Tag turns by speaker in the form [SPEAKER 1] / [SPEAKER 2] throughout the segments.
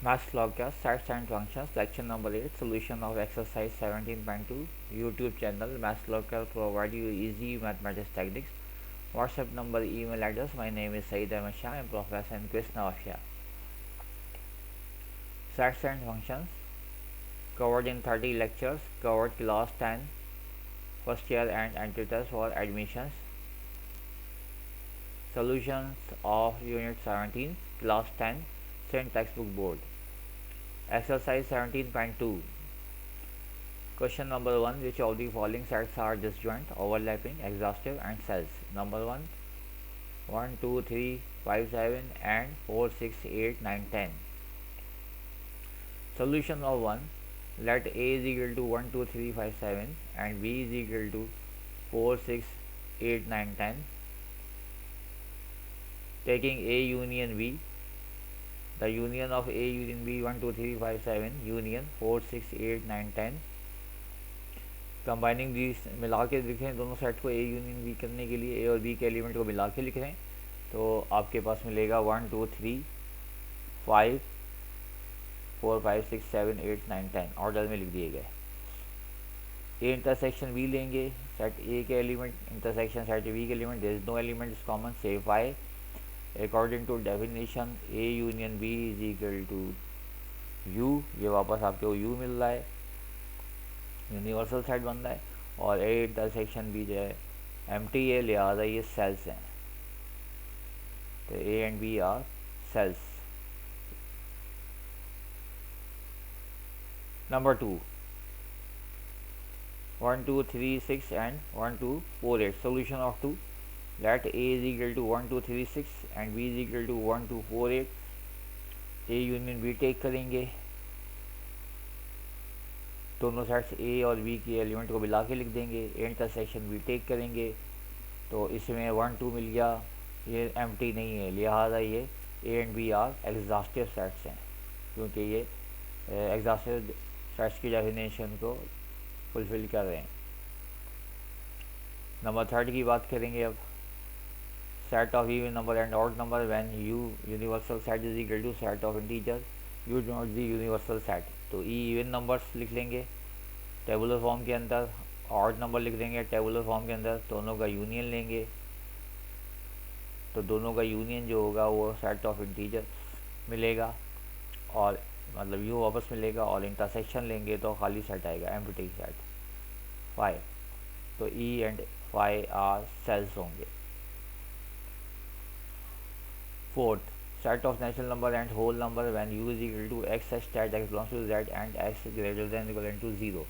[SPEAKER 1] Maths Logcast, Sets and Functions, Lecture number 8, Solution of Exercise 17.2, YouTube channel, Maths Logcast provide you easy mathematics techniques. WhatsApp number, email address, my name is Saeed Ahmed Shah, I am professor in Krishna Afia. Sets and Functions, covered in 30 lectures, covered class 10, first year and entry test for admissions. Solutions of Unit 17, Class 10, Same Textbook Board. Exercise 17.2. Question number 1. Which of the following sets are disjoint, overlapping, exhaustive and cells? Number 1, 1, 2, 3, 5, 7 and 4, 6, 8, 9, 10. Solution of 1. Let A is equal to 1, 2, 3, 5, 7 and B is equal to 4, 6, 8, 9, 10. Taking A union B, the union of A union B 1, 2, 3, 5, 7 union 4, 6, 8, 9, 10. Combining दी मिला के लिख रहे हैं दोनों set को ए union B करने के लिए, ए और बी के एलिमेंट को मिला के लिख रहे हैं तो आपके पास मिलेगा 1, 2, 3, 5, 4, 5, 6, 7, 8, 9, 10 ऑर्डर में लिख दिए गए। ए इंटरसेक्शन बी लेंगे, सेट ए के एलिमेंट इंटरसेक्शन सेट बी के element, there is no element is common save phi. According to definition A union B is equal to U, ये वापस आपको यू मिल रहा है, यूनिवर्सल सेट बन रहा है। और ए इंटरसेक्शन बी जो है एम्प्टी है, लिहाजा ये सेल्स हैं, तो A and B are cells. Number 2, 1, 2, 3, 6 and 1, 2, 4, 8. Solution of 2. Let A is equal to 1, 2, 3, 6 and B is equal to 1, 2, 4, 8. A union B take करेंगे, दोनों सेट्स ए और बी के एलिमेंट को मिला के लिख देंगे। ए इंटरसेक्शन बी टेक करेंगे तो इसमें 1, 2 मिल गया, ये एम्प्टी नहीं है, लिहाजा ये A and B are exhaustive sets हैं, क्योंकि ये एग्जॉस्टिव सेट्स की डेफिनेशन को फुलफिल कर रहे हैं। नंबर 3 की बात करेंगे अब। Set of even number and odd number when U universal set is equal to set of integer U not the universal set. तो ई इवन नंबर्स लिख लेंगे टेबुलर फॉर्म के अंदर, ऑड नंबर लिख देंगे टेबुलर फॉर्म के अंदर, दोनों का यूनियन लेंगे तो दोनों का यूनियन जो होगा वो सेट ऑफ इंटीजर मिलेगा, और मतलब यू वापस मिलेगा, और इंटरसेक्शन लेंगे तो खाली सेट आएगा, एम्प्टी सेट फाइव। तो E and five are cells होंगे। 4th, set of natural number and whole number when u is equal to x such that x belongs to z and x greater than or equal to 0।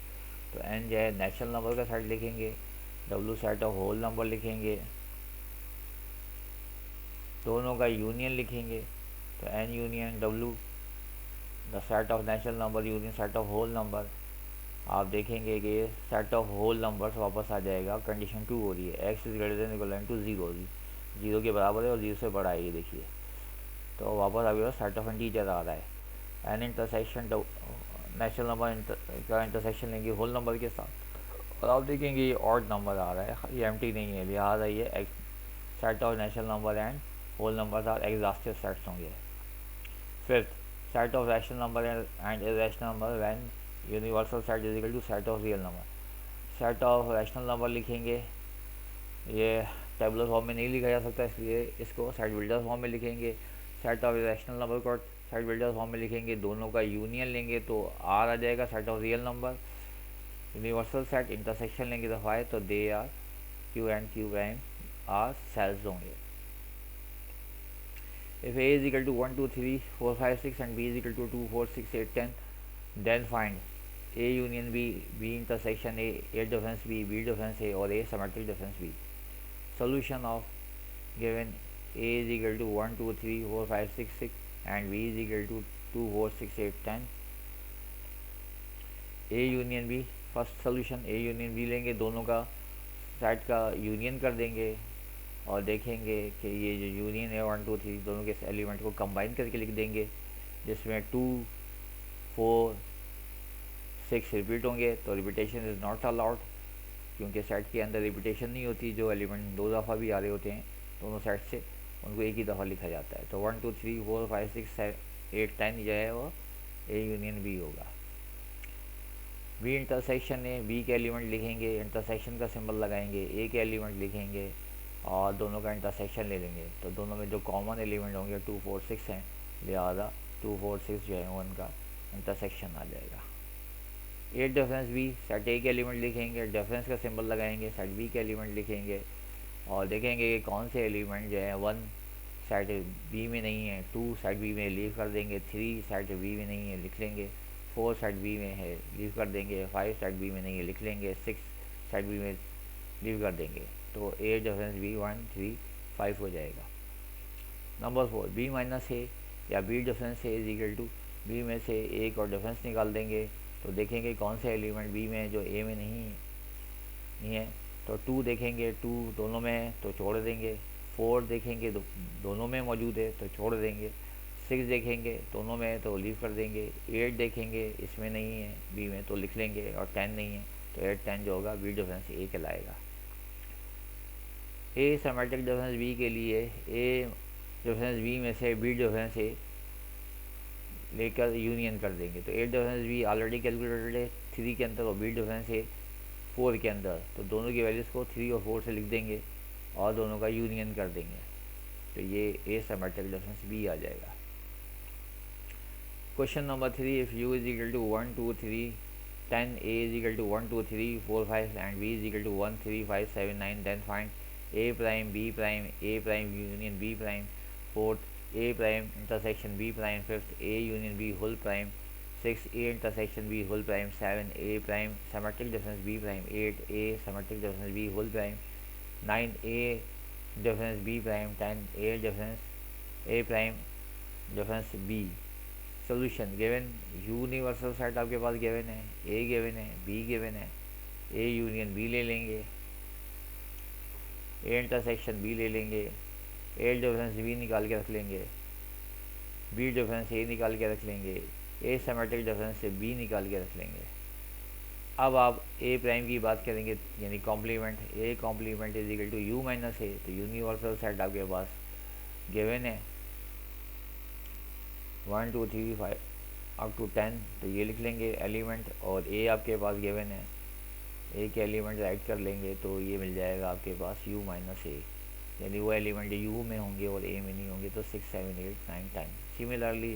[SPEAKER 1] तो n जो है natural number का set लिखेंगे, w set of whole number लिखेंगे, दोनों का union लिखेंगे तो n union w, the set of natural number union set of whole number. आप देखेंगे कि सेट ऑफ होल नंबर्स वापस आ जाएगा, कंडीशन 2 हो रही है, x is greater than equal to 0, 0 के बराबर है और 0 से बड़ा है, ये देखिए तो वापस आपके पास सेट ऑफ इंटीजर आ रहा है। एन इंटरसेक्शन नेचुरल नंबर का इंटरसेक्शन लेंगे होल नंबर के साथ, और आप देखेंगे ये ऑड नंबर आ रहा है, ये एम्प्टी नहीं है, लिहाजा ये set of natural number and whole number are exhaustive sets होंगे। 5th, set of rational number and irrational number when universal set is equal to set of real number. Set of rational number लिखेंगे, ये tabular form में नहीं लिखा जा सकता, इसलिए इसको सेट बिल्डर फॉर्म में लिखेंगे। सेट ऑफ रैशनल नंबर को सेट बिल्डर फॉर्म में लिखेंगे, दोनों का यूनियन लेंगे तो आर आ जाएगा, set of real number. Universal set intersection लेंगे तो फाइव, तो they are Q and Q prime are cells होंगे। If A is equal to 1, 2, 3, 4, 5, 6 and B is equal to 2, 4, 6, 8, 10, then find A union B, B intersection A difference B, B difference A or A symmetric difference B. Solution of given A is equal to 1, 2, 3, 4, 5, 6, 6 and B is equal to 2, 4, 6, 8, 10. A union B, first solution A union B लेंगे, दोनों का set का union कर देंगे और देखेंगे कि ये जो यूनियन है 1, 2, 3 दोनों के एलिमेंट को कंबाइन करके लिख देंगे, जिसमें 2, 4, 6 रिपीट होंगे, तो रिपीटेशन इज़ नॉट अलाउड, क्योंकि सेट के अंदर रिपीटेशन नहीं होती, जो एलिमेंट 2 दफ़ा भी आ रहे होते हैं दोनों सेट से उनको एक ही दफ़ा लिखा जाता है। तो 1, 2, 3, 4, 5, 6, 7, 8, 10 जो है वो ए यूनियन बी होगा। बी इंटरसेक्शन ए, बी के एलिमेंट लिखेंगे, इंटरसेक्शन का सिंबल लगाएंगे, ए के एलिमेंट लिखेंगे और दोनों का इंटरसेक्शन ले लेंगे। तो दोनों में जो कॉमन एलिमेंट होंगे 2 4 6 हैं, लिहाजा 2 4 6 जो है उनका इंटरसेक्शन आ जाएगा। ए डिफरेंस बी, सेट ए के एलिमेंट लिखेंगे, डिफरेंस का सिंबल लगाएंगे, सेट बी के एलिमेंट लिखेंगे और देखेंगे कि कौन से एलिमेंट जो है 1 सेट बी में नहीं है, 2 सेट बी में लीव कर देंगे, 3 सेट बी में नहीं है लिख लेंगे, 4 सेट बी में है लीव कर देंगे, 5 सेट बी में नहीं है लिख लेंगे, 6 सेट बी में लीव कर देंगे। तो ए डिफरेंस बी 1 3 5 हो जाएगा। नंबर 4, बी माइनस ए या B difference A is equal to, B में से एक और डिफरेंस निकाल देंगे। तो देखेंगे कौन से एलिमेंट बी में है जो ए में नहीं है। तो 2 देखेंगे, 2 दोनों में है तो छोड़ देंगे, 4 देखेंगे दोनों में मौजूद है तो छोड़ देंगे, 6 देखेंगे दोनों में है तो लीव कर देंगे, 8 देखेंगे इसमें नहीं है बी में तो लिख लेंगे और 10 नहीं है तो 8 10 जो होगा बी डिफरेंस ए कहलाएगा। ए सिमेट्रिक डिफरेंस बी के लिए ए डिफरेंस बी में से बी डिफरेंस ए लेकर यूनियन कर देंगे। तो ए डिफरेंस बी ऑलरेडी कैलकुलेटेड है 3 के अंदर और बी डिफरेंस ए 4 के अंदर, तो दोनों की वैल्यूज़ को 3 और 4 से लिख देंगे और दोनों का यूनियन कर देंगे। तो ये ए सिमेट्रिक डिफरेंस बी आ जाएगा। Question number 3, if U is equal to 1 2 3 10, A is equal to 1 2 3 4 5 and B is equal to 1 3 5 7 9, then find A prime B prime A prime union B prime, fourth A prime intersection B prime, fifth A union B whole prime, 6 A intersection B whole prime, 7 A prime symmetric difference B prime, 8 A symmetric difference B whole prime, 9 A difference B prime, 10 A difference A prime difference B. Solution given, universal set आपके पास given है, A given है, B given है, A union B ले लेंगे, ए intersection B ले लेंगे, ए difference B निकाल के रख लेंगे, बी डिफरेंस ए निकाल के रख लेंगे, ए सिमेट्रिक डिफरेंस से बी निकाल के रख लेंगे। अब आप ए प्राइम की बात करेंगे यानी complement, A complement is equal to U minus A, तो यूनिवर्सल सेट आपके पास गिवन है 1 2 3 5 अप टू 10, तो ये लिख लेंगे एलिमेंट, और ए आपके पास गिवन है, ए के एलिमेंट राइट कर लेंगे तो ये मिल जाएगा आपके पास यू माइनस ए, यानी वो एलिमेंट यू में होंगे और ए में नहीं होंगे, तो 6 7 8 9 10। सिमिलरली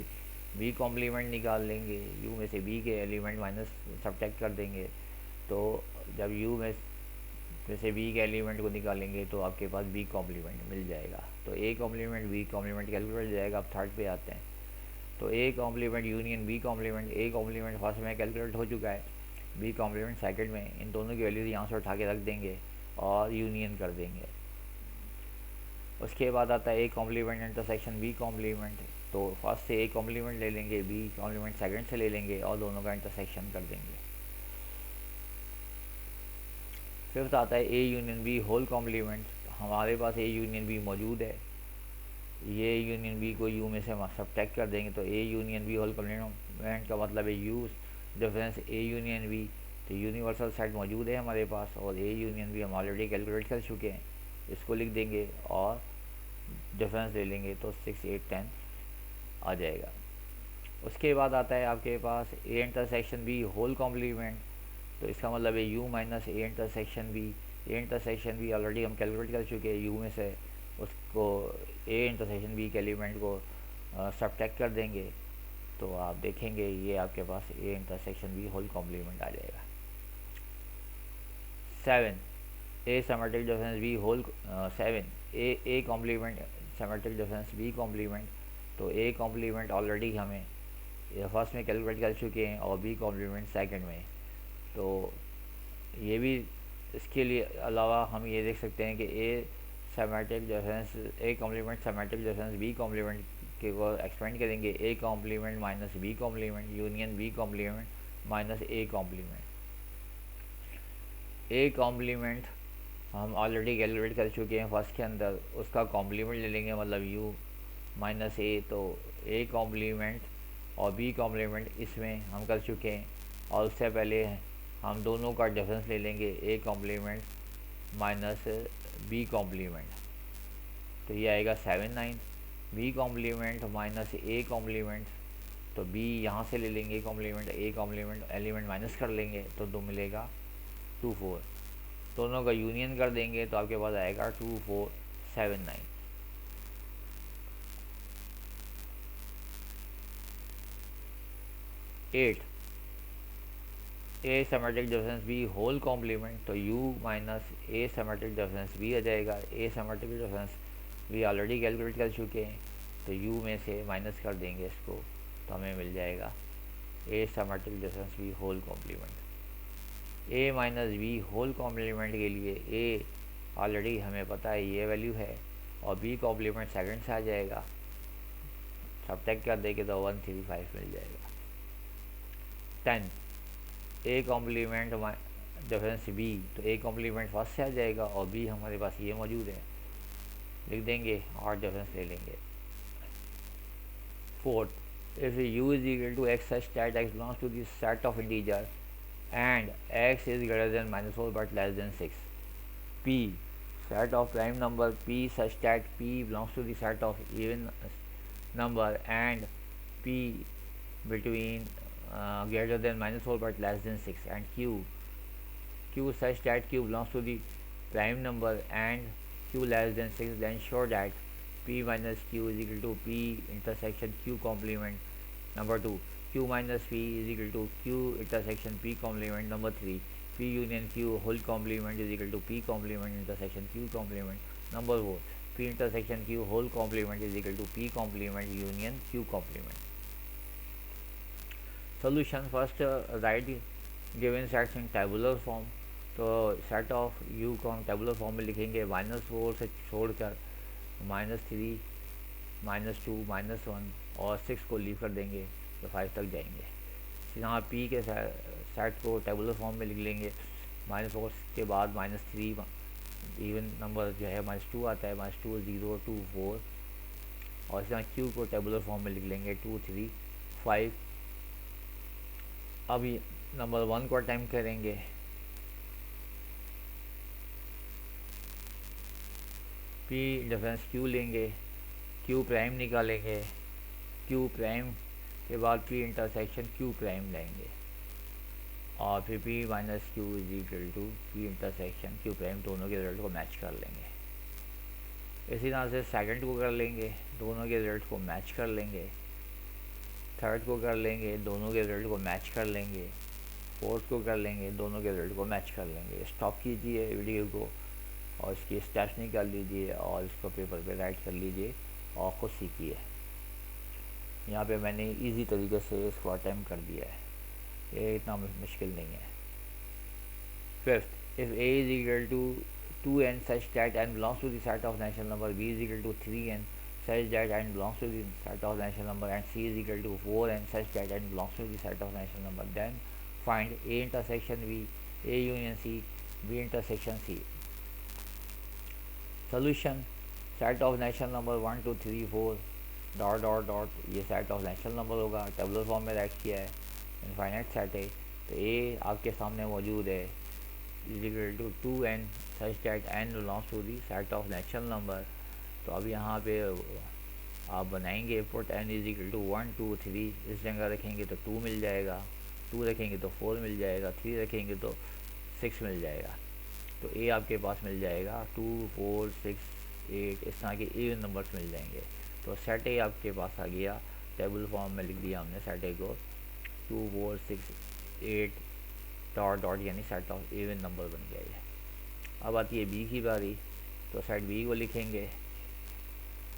[SPEAKER 1] बी कॉम्प्लीमेंट निकाल लेंगे, यू में से बी के एलिमेंट माइनस सब्ट्रैक्ट कर देंगे, तो जब यू में से बी के एलिमेंट को निकालेंगे तो आपके पास बी कॉम्प्लीमेंट मिल जाएगा। तो A complement B complement calculate हो जाएगा। अब थर्ड पे आते हैं, तो A complement union B complement, A complement first में कैलकुलेट हो चुका है, बी कॉम्प्लीमेंट सेकंड में, इन दोनों की वैल्यूज यहाँ से उठा के रख देंगे और यूनियन कर देंगे। उसके बाद आता है A complement intersection B complement, तो फर्स्ट से ए कॉम्प्लीमेंट ले लेंगे, बी कॉम्प्लीमेंट सेकंड से ले लेंगे और दोनों का इंटरसेक्शन कर देंगे। फिफ्थ आता है A union B whole complement, हमारे पास ए यूनियन बी मौजूद है, ये यूनियन बी को यू में से सब्ट्रैक्ट कर देंगे, तो A union B whole complement का मतलब है U difference A union B, तो यूनिवर्सल सेट मौजूद है हमारे पास और ए यूनियन बी हम ऑलरेडी कैलकुलेट कर चुके हैं, इसको लिख देंगे और डिफरेंस ले लेंगे तो 6 8 10 आ जाएगा। उसके बाद आता है आपके पास A intersection B whole complement, तो इसका मतलब है U minus A intersection B, A intersection B already हम कैलकुलेट कर चुके हैं, यू में से उसको ए इंटरसेक्शन बी के एलिमेंट को सब्ट्रैक्ट कर देंगे, तो आप देखेंगे ये आपके पास A intersection B whole complement आ जाएगा। 7 A symmetric difference B whole 7 A complement symmetric difference B complement, तो ए कॉम्प्लीमेंट ऑलरेडी हमें फर्स्ट में कैलकुलेट कर चुके हैं और बी कॉम्प्लीमेंट सेकंड में, तो ये भी इसके लिए अलावा हम ये देख सकते हैं कि A symmetric difference A complement symmetric difference B complement के को एक्सपेंड करेंगे, A complement minus B complement union B complement minus A complement. A complement हम ऑलरेडी कैलकुलेट कर चुके हैं फर्स्ट के अंदर, उसका कॉम्प्लीमेंट ले लेंगे मतलब यू माइनस ए, तो ए कॉम्प्लीमेंट और बी कॉम्प्लीमेंट इसमें हम कर चुके हैं, और उससे पहले हम दोनों का डिफरेंस ले लेंगे A complement minus B complement, तो ये आएगा 7 9, B complement minus A complement तो बी यहाँ से ले लेंगे complement, A complement element minus कर लेंगे तो 2 मिलेगा 2 4, दोनों का यूनियन कर देंगे तो आपके पास आएगा 2 4 7 9। 8 A symmetric difference B whole complement, तो U minus A symmetric difference B आ जाएगा। A symmetric difference B already calculate कर चुके हैं, तो यू में से माइनस कर देंगे इसको तो हमें मिल जाएगा A symmetric difference B whole complement. A minus B whole complement के लिए ए ऑलरेडी हमें पता है ये वैल्यू है, और बी कॉम्प्लीमेंट सेकंड से आ जाएगा, सब्ट्रैक्ट कर देंगे तो 135 मिल जाएगा। 10 ए कॉम्प्लीमेंट डिफरेंस बी, तो ए कॉम्प्लीमेंट फर्स्ट से आ जाएगा और बी हमारे पास ये मौजूद है, लिख देंगे और डिफरेंस ले लेंगे। 4 if u is equal to x such that x belongs to the set of integer and x is greater than -4 but less than 6, p set of prime number p such that p belongs to the set of even number and p between greater than -4 but less than 6, and q such that q belongs to the prime number and q less than 6, then show that p minus q is equal to p intersection q complement. Number 2, q minus p is equal to q intersection p complement. Number 3, p union q whole complement is equal to p complement intersection q complement. Number 4, p intersection q whole complement is equal to p complement union q complement. Solution. First, write given sets in tabular form. तो set of you को हम tabular form में लिखेंगे, -4 से छोड़कर -3 -2 -1 और 6 को leave कर देंगे तो 5 तक जाएंगे। यहाँ पी के सेट को टेबुलर फॉर्म में लिख लेंगे, -4 के बाद -3 इवन नंबर जो है -2 आता है, -2 0 2 4, और इस तरह क्यू को टेबुलर फॉर्म में लिख लेंगे 2 3 5। अभी नंबर 1 को अटैम्प्ट करेंगे, पी डिफरेंस क्यू लेंगे, क्यू प्राइम निकालेंगे, क्यू प्राइम के बाद पी इंटरसेक्शन क्यू प्राइम लेंगे और फिर P minus Q is equal to P intersection Q prime, दोनों के रिजल्ट को मैच कर लेंगे। इसी तरह से सेकंड को कर लेंगे, दोनों के रिजल्ट को मैच कर लेंगे। थर्ड को कर लेंगे, दोनों के रिजल्ट को मैच कर लेंगे। फोर्थ को कर लेंगे, दोनों के रिजल्ट को मैच कर लेंगे। स्टॉप कीजिए वीडियो को और इसकी स्टेप्स निकाल लीजिए और इसको पेपर पे राइट कर लीजिए और ख़ुद सीखिए। यहाँ पे मैंने इजी तरीके से इसको अटैम्प्ट कर दिया है, ये इतना मुश्किल नहीं है। Fifth, if a is equal to 2n such that n belongs to the set of natural number, b is equal to 3n such that n belongs to the set of natural number, and c is equal to 4n such that n belongs to the set of natural number, then find a intersection b, a union c, b intersection c. Solution. Set of natural number 1 2 3 4 dot dot dot, ये set of natural number होगा, tabular form में right किया है, infinite set है, तो ए आपके सामने मौजूद है is equal to 2n such that n belongs to the set of natural number. तो अब यहाँ पे आप बनाएंगे put n is equal to 1 2 3, इस जगह रखेंगे तो 2 मिल जाएगा, 2 रखेंगे तो 4 मिल जाएगा, 3 रखेंगे तो 6 मिल जाएगा। तो ए आपके पास मिल जाएगा 2 4 6 8, इस तरह के इवन नंबर्स मिल जाएंगे। तो सेट ए आपके पास आ गया, टेबल फॉर्म में लिख दिया हमने सेट ए को 2 4 6 8 डॉट डॉट, यानी सेट ऑफ इवन नंबर बन गया ये। अब आती है बी की बारी, तो सेट बी को लिखेंगे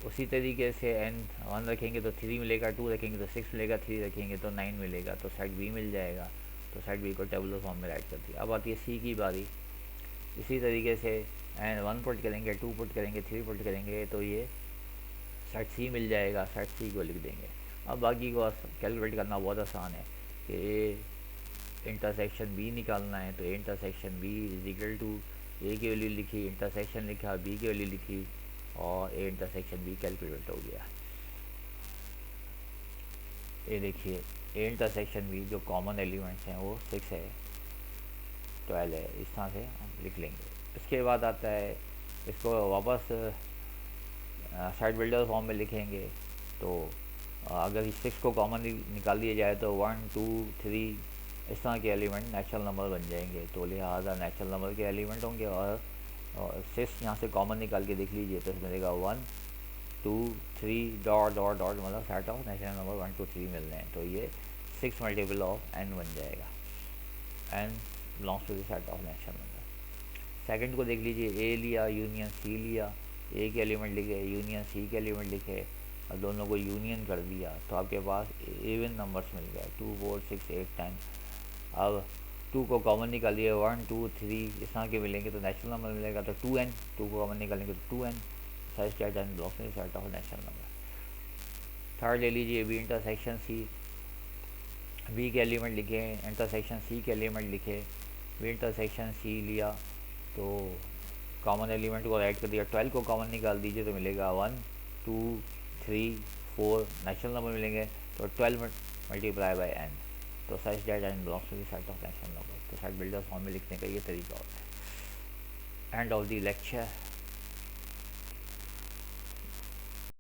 [SPEAKER 1] उसी तरीके से, n 1 रखेंगे तो 3 मिलेगा, 2 रखेंगे तो 6 मिलेगा, 3 रखेंगे तो 9 मिलेगा, तो सेट बी मिल जाएगा। तो सेट बी को टेबुलर फॉर्म में राइट कर दिया। अब आती है सी की बारी, इसी तरीके से एंड 1 पुट करेंगे, 2 पुट करेंगे, 3 पुट करेंगे तो ये सेट सी मिल जाएगा, सेट सी को लिख देंगे। अब बाकी को कैलकुलेट करना बहुत आसान है कि ए इंटरसेक्शन बी निकालना है, तो A intersection B is equal to A की वैल्यू लिखी, इंटरसेक्शन लिखा, बी की वैल्यू लिखी और ए इंटरसेक्शन बी कैलकुलेट हो गया। ये देखिए ए इंटरसेक्शन बी जो कॉमन एलिमेंट्स हैं वो 6 है, 12 है, इस तरह से हम लिख लेंगे। इसके बाद आता है इसको वापस साइड बिल्डर फॉर्म में लिखेंगे, तो अगर 6 को कॉमन निकाल दिया जाए तो 1 2 3 इस तरह के एलिमेंट नेचुरल नंबर बन जाएंगे। तो लिहाजा नेचुरल नंबर के एलिमेंट होंगे और 6 यहाँ से कॉमन निकाल के देख लीजिए तो मिलेगा 1 2 3 डॉट डॉट डॉट, मतलब सेट ऑफ नेचुरल नंबर 1 2 3 मिल रहे हैं। तो ये 6 मल्टीपल ऑफ n बन जाएगा। n belongs to the set of natural number. Second को देख लीजिए, ए लिया यूनियन सी लिया, ए के एलिमेंट लिखे यूनियन सी के एलिमेंट लिखे और दोनों को यूनियन कर दिया तो आपके पास इवन नंबर्स मिल गए 2 4 6 8 10। अब 2 को कॉमन निकालिए 1 2 3 इस तरह के मिलेंगे तो नेचुरल नंबर मिलेगा तो 2n, 2 को कॉमन निकालेंगे तो 2n, साइज क्या 10 ब्लॉक्स में set of natural number. Third ले लीजिए, बी इंटरसेक्शन सी, बी के एलिमेंट लिखे इंटरसेक्शन सी के एलिमेंट लिखे, बी इंटरसेक्शन सी लिया तो कॉमन एलिमेंट को ऐड कर दिया, 12 को कॉमन निकाल दीजिए तो मिलेगा 1 2 3 4 नेचुरल नंबर मिलेंगे तो 12 मल्टीप्लाई बाई n, तो such that n belongs to the set of natural number. तो सेट बिल्डर फॉर्म में लिखने का ये तरीका होता है। End of the lecture.